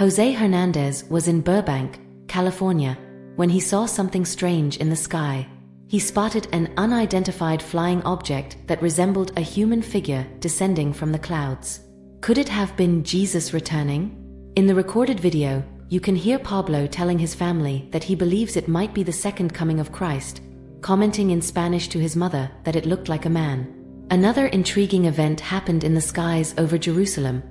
Jose Hernandez was in Burbank, California, when he saw something strange in the sky. He spotted an unidentified flying object that resembled a human figure descending from the clouds. Could it have been Jesus returning? In the recorded video, you can hear Pablo telling his family that he believes it might be the second coming of Christ, commenting in Spanish to his mother that it looked like a man. Another intriguing event happened in the skies over Jerusalem,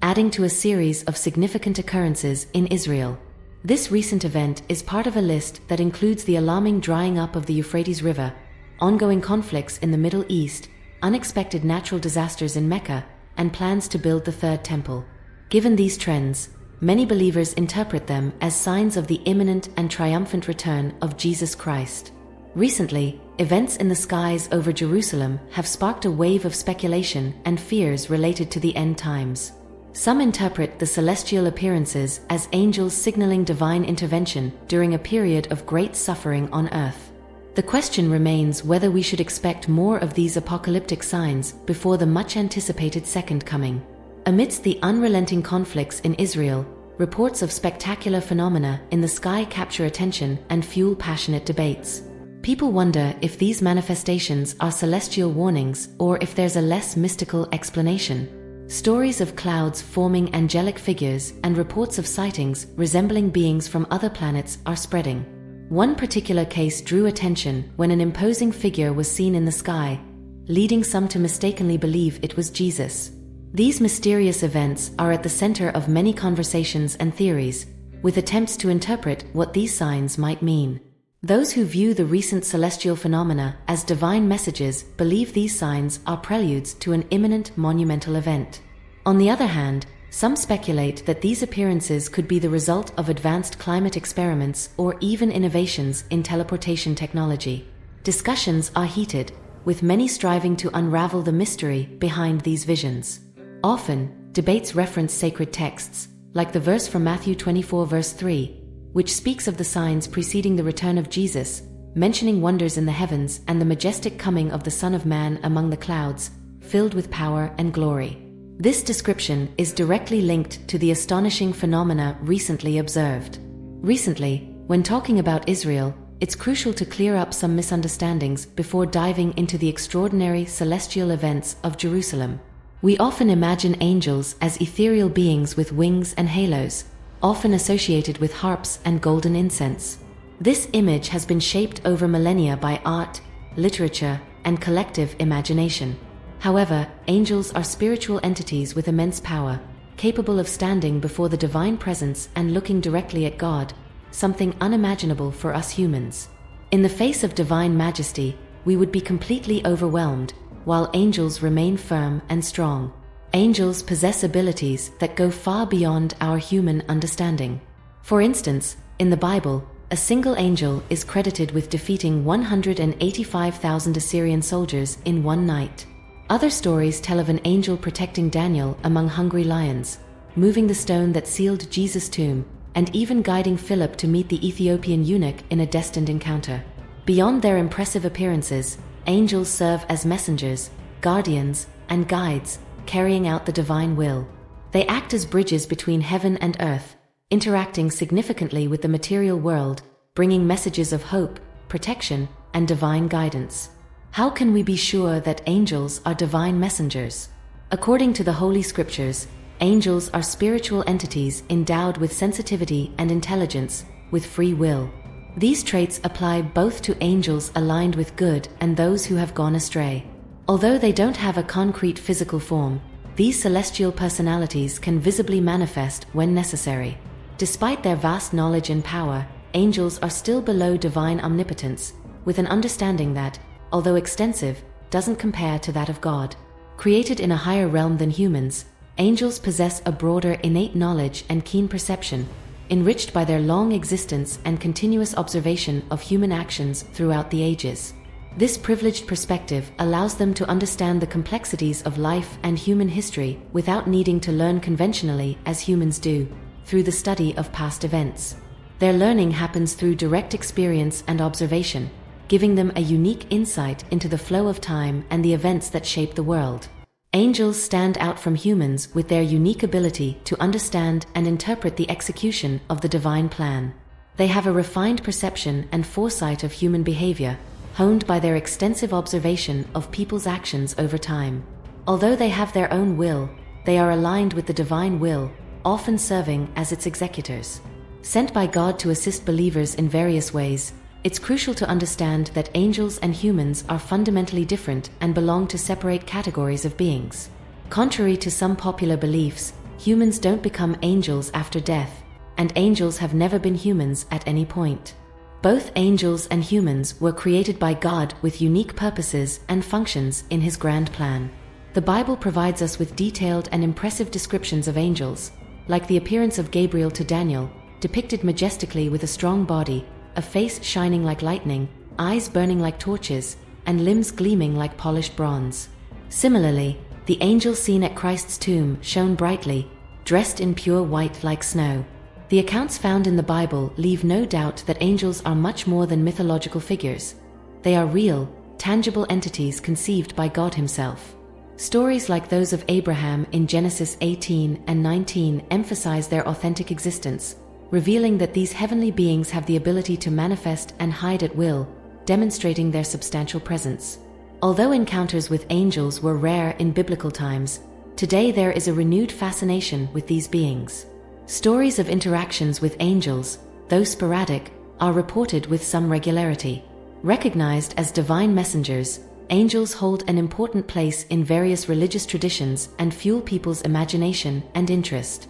adding to a series of significant occurrences in Israel. This recent event is part of a list that includes the alarming drying up of the Euphrates River, ongoing conflicts in the Middle East, unexpected natural disasters in Mecca, and plans to build the Third Temple. Given these trends, many believers interpret them as signs of the imminent and triumphant return of Jesus Christ. Recently, events in the skies over Jerusalem have sparked a wave of speculation and fears related to the end times. Some interpret the celestial appearances as angels signaling divine intervention during a period of great suffering on earth. The question remains whether we should expect more of these apocalyptic signs before the much-anticipated second coming. Amidst the unrelenting conflicts in Israel, reports of spectacular phenomena in the sky capture attention and fuel passionate debates. People wonder if these manifestations are celestial warnings or if there's a less mystical explanation. Stories of clouds forming angelic figures and reports of sightings resembling beings from other planets are spreading. One particular case drew attention when an imposing figure was seen in the sky, leading some to mistakenly believe it was Jesus. These mysterious events are at the center of many conversations and theories, with attempts to interpret what these signs might mean. Those who view the recent celestial phenomena as divine messages believe these signs are preludes to an imminent monumental event. On the other hand, some speculate that these appearances could be the result of advanced climate experiments or even innovations in teleportation technology. Discussions are heated, with many striving to unravel the mystery behind these visions. Often, debates reference sacred texts, like the verse from Matthew 24 verse 3, which speaks of the signs preceding the return of Jesus, mentioning wonders in the heavens and the majestic coming of the Son of Man among the clouds, filled with power and glory. This description is directly linked to the astonishing phenomena recently observed. Recently, when talking about Israel, it's crucial to clear up some misunderstandings before diving into the extraordinary celestial events of Jerusalem. We often imagine angels as ethereal beings with wings and halos, often associated with harps and golden incense. This image has been shaped over millennia by art, literature, and collective imagination. However, angels are spiritual entities with immense power, capable of standing before the divine presence and looking directly at God, something unimaginable for us humans. In the face of divine majesty, we would be completely overwhelmed, while angels remain firm and strong. Angels possess abilities that go far beyond our human understanding. For instance, in the Bible, a single angel is credited with defeating 185,000 Assyrian soldiers in one night. Other stories tell of an angel protecting Daniel among hungry lions, moving the stone that sealed Jesus' tomb, and even guiding Philip to meet the Ethiopian eunuch in a destined encounter. Beyond their impressive appearances, angels serve as messengers, guardians, and guides, carrying out the divine will. They act as bridges between heaven and earth, interacting significantly with the material world, bringing messages of hope, protection, and divine guidance. How can we be sure that angels are divine messengers? According to the Holy Scriptures, angels are spiritual entities endowed with sensitivity and intelligence, with free will. These traits apply both to angels aligned with good and those who have gone astray. Although they don't have a concrete physical form, these celestial personalities can visibly manifest when necessary. Despite their vast knowledge and power, angels are still below divine omnipotence, with an understanding that, although extensive, doesn't compare to that of God. Created in a higher realm than humans, angels possess a broader innate knowledge and keen perception, enriched by their long existence and continuous observation of human actions throughout the ages. This privileged perspective allows them to understand the complexities of life and human history without needing to learn conventionally as humans do, through the study of past events. Their learning happens through direct experience and observation, giving them a unique insight into the flow of time and the events that shape the world. Angels stand out from humans with their unique ability to understand and interpret the execution of the divine plan. They have a refined perception and foresight of human behavior, honed by their extensive observation of people's actions over time. Although they have their own will, they are aligned with the divine will, often serving as its executors. Sent by God to assist believers in various ways, it's crucial to understand that angels and humans are fundamentally different and belong to separate categories of beings. Contrary to some popular beliefs, humans don't become angels after death, and angels have never been humans at any point. Both angels and humans were created by God with unique purposes and functions in His grand plan. The Bible provides us with detailed and impressive descriptions of angels, like the appearance of Gabriel to Daniel, depicted majestically with a strong body, a face shining like lightning, eyes burning like torches, and limbs gleaming like polished bronze. Similarly, the angel seen at Christ's tomb shone brightly, dressed in pure white like snow. The accounts found in the Bible leave no doubt that angels are much more than mythological figures. They are real, tangible entities conceived by God Himself. Stories like those of Abraham in Genesis 18 and 19 emphasize their authentic existence, revealing that these heavenly beings have the ability to manifest and hide at will, demonstrating their substantial presence. Although encounters with angels were rare in biblical times, today there is a renewed fascination with these beings. Stories of interactions with angels, though sporadic, are reported with some regularity. Recognized as divine messengers, angels hold an important place in various religious traditions and fuel people's imagination and interest.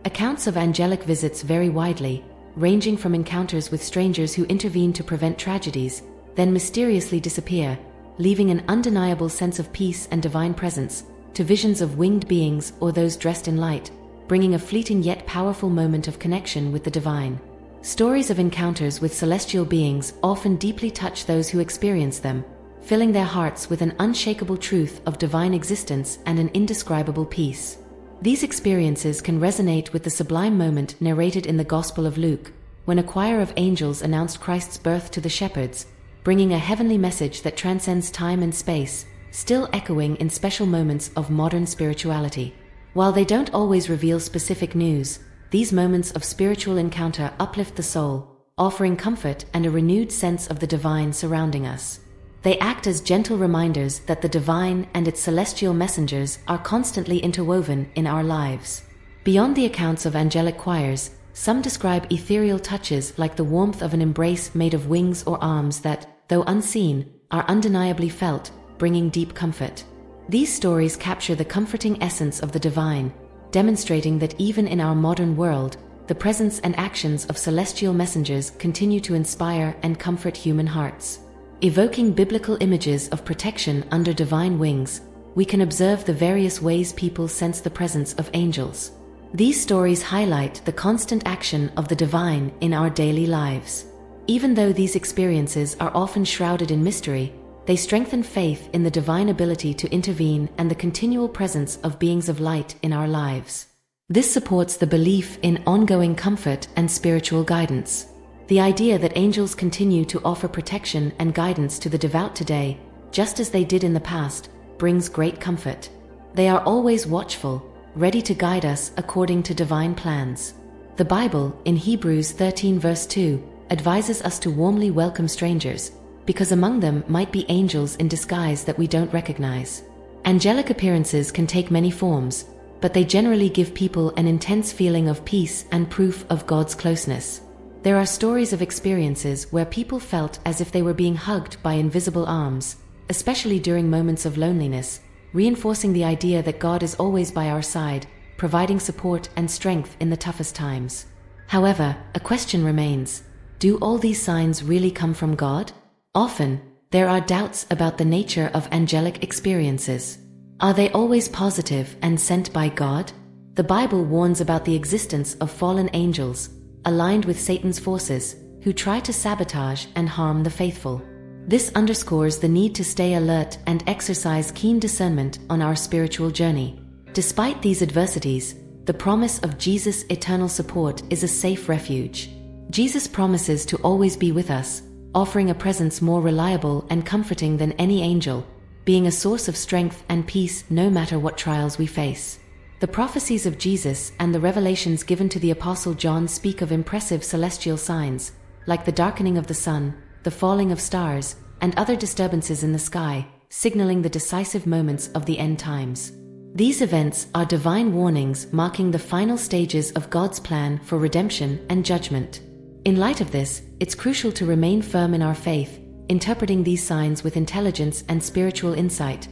Accounts of angelic visits vary widely, ranging from encounters with strangers who intervene to prevent tragedies, then mysteriously disappear, leaving an undeniable sense of peace and divine presence, to visions of winged beings or those dressed in light, bringing a fleeting yet powerful moment of connection with the divine. Stories of encounters with celestial beings often deeply touch those who experience them, filling their hearts with an unshakable truth of divine existence and an indescribable peace. These experiences can resonate with the sublime moment narrated in the Gospel of Luke, when a choir of angels announced Christ's birth to the shepherds, bringing a heavenly message that transcends time and space, still echoing in special moments of modern spirituality. While they don't always reveal specific news, these moments of spiritual encounter uplift the soul, offering comfort and a renewed sense of the divine surrounding us. They act as gentle reminders that the divine and its celestial messengers are constantly interwoven in our lives. Beyond the accounts of angelic choirs, some describe ethereal touches like the warmth of an embrace made of wings or arms that, though unseen, are undeniably felt, bringing deep comfort. These stories capture the comforting essence of the divine, demonstrating that even in our modern world, the presence and actions of celestial messengers continue to inspire and comfort human hearts. Evoking biblical images of protection under divine wings, we can observe the various ways people sense the presence of angels. These stories highlight the constant action of the divine in our daily lives. Even though these experiences are often shrouded in mystery, they strengthen faith in the divine ability to intervene and the continual presence of beings of light in our lives. This supports the belief in ongoing comfort and spiritual guidance. The idea that angels continue to offer protection and guidance to the devout today, just as they did in the past, brings great comfort. They are always watchful, ready to guide us according to divine plans. The Bible, in Hebrews 13 verse 2, advises us to warmly welcome strangers, because among them might be angels in disguise that we don't recognize. Angelic appearances can take many forms, but they generally give people an intense feeling of peace and proof of God's closeness. There are stories of experiences where people felt as if they were being hugged by invisible arms, especially during moments of loneliness, reinforcing the idea that God is always by our side, providing support and strength in the toughest times. However, a question remains: do all these signs really come from God? Often, there are doubts about the nature of angelic experiences. Are they always positive and sent by God? The Bible warns about the existence of fallen angels, aligned with Satan's forces, who try to sabotage and harm the faithful. This underscores the need to stay alert and exercise keen discernment on our spiritual journey. Despite these adversities, the promise of Jesus' eternal support is a safe refuge. Jesus promises to always be with us, offering a presence more reliable and comforting than any angel, being a source of strength and peace no matter what trials we face. The prophecies of Jesus and the revelations given to the Apostle John speak of impressive celestial signs, like the darkening of the sun, the falling of stars, and other disturbances in the sky, signaling the decisive moments of the end times. These events are divine warnings marking the final stages of God's plan for redemption and judgment. In light of this, it's crucial to remain firm in our faith, interpreting these signs with intelligence and spiritual insight,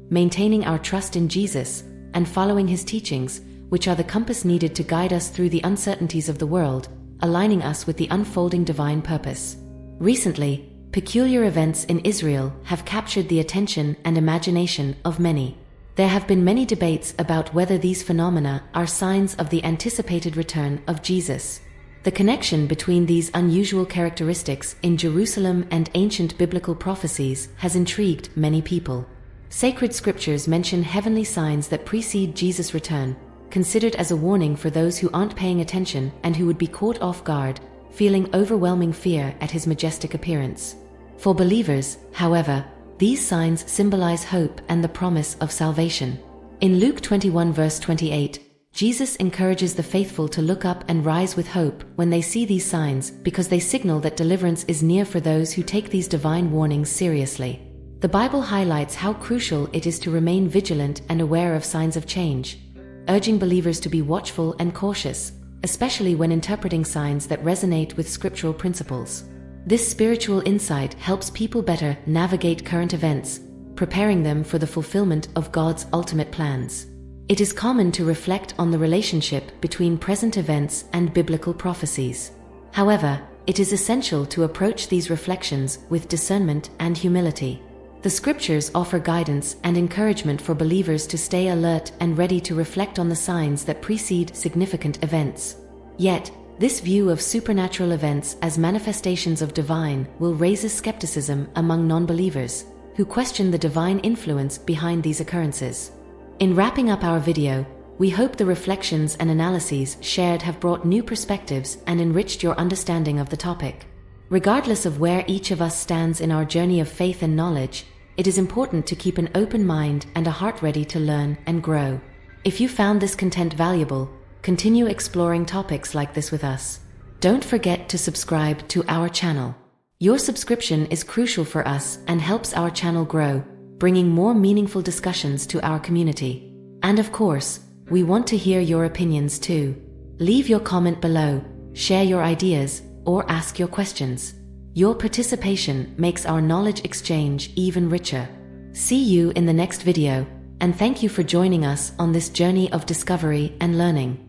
maintaining our trust in Jesus, and following his teachings, which are the compass needed to guide us through the uncertainties of the world, aligning us with the unfolding divine purpose. Recently, peculiar events in Israel have captured the attention and imagination of many. There have been many debates about whether these phenomena are signs of the anticipated return of Jesus. The connection between these unusual characteristics in Jerusalem and ancient biblical prophecies has intrigued many people. Sacred scriptures mention heavenly signs that precede Jesus' return, considered as a warning for those who aren't paying attention and who would be caught off guard, feeling overwhelming fear at his majestic appearance. For believers, however, these signs symbolize hope and the promise of salvation. In Luke 21 verse 28, Jesus encourages the faithful to look up and rise with hope when they see these signs, because they signal that deliverance is near for those who take these divine warnings seriously. The Bible highlights how crucial it is to remain vigilant and aware of signs of change, urging believers to be watchful and cautious, especially when interpreting signs that resonate with scriptural principles. This spiritual insight helps people better navigate current events, preparing them for the fulfillment of God's ultimate plans. It is common to reflect on the relationship between present events and biblical prophecies. However, it is essential to approach these reflections with discernment and humility. The scriptures offer guidance and encouragement for believers to stay alert and ready to reflect on the signs that precede significant events. Yet, this view of supernatural events as manifestations of divine will raise skepticism among non-believers, who question the divine influence behind these occurrences. In wrapping up our video, we hope the reflections and analyses shared have brought new perspectives and enriched your understanding of the topic. Regardless of where each of us stands in our journey of faith and knowledge, it is important to keep an open mind and a heart ready to learn and grow. If you found this content valuable, continue exploring topics like this with us. Don't forget to subscribe to our channel. Your subscription is crucial for us and helps our channel grow, bringing more meaningful discussions to our community. And of course, we want to hear your opinions too. Leave your comment below, share your ideas, or ask your questions. Your participation makes our knowledge exchange even richer. See you in the next video, and thank you for joining us on this journey of discovery and learning.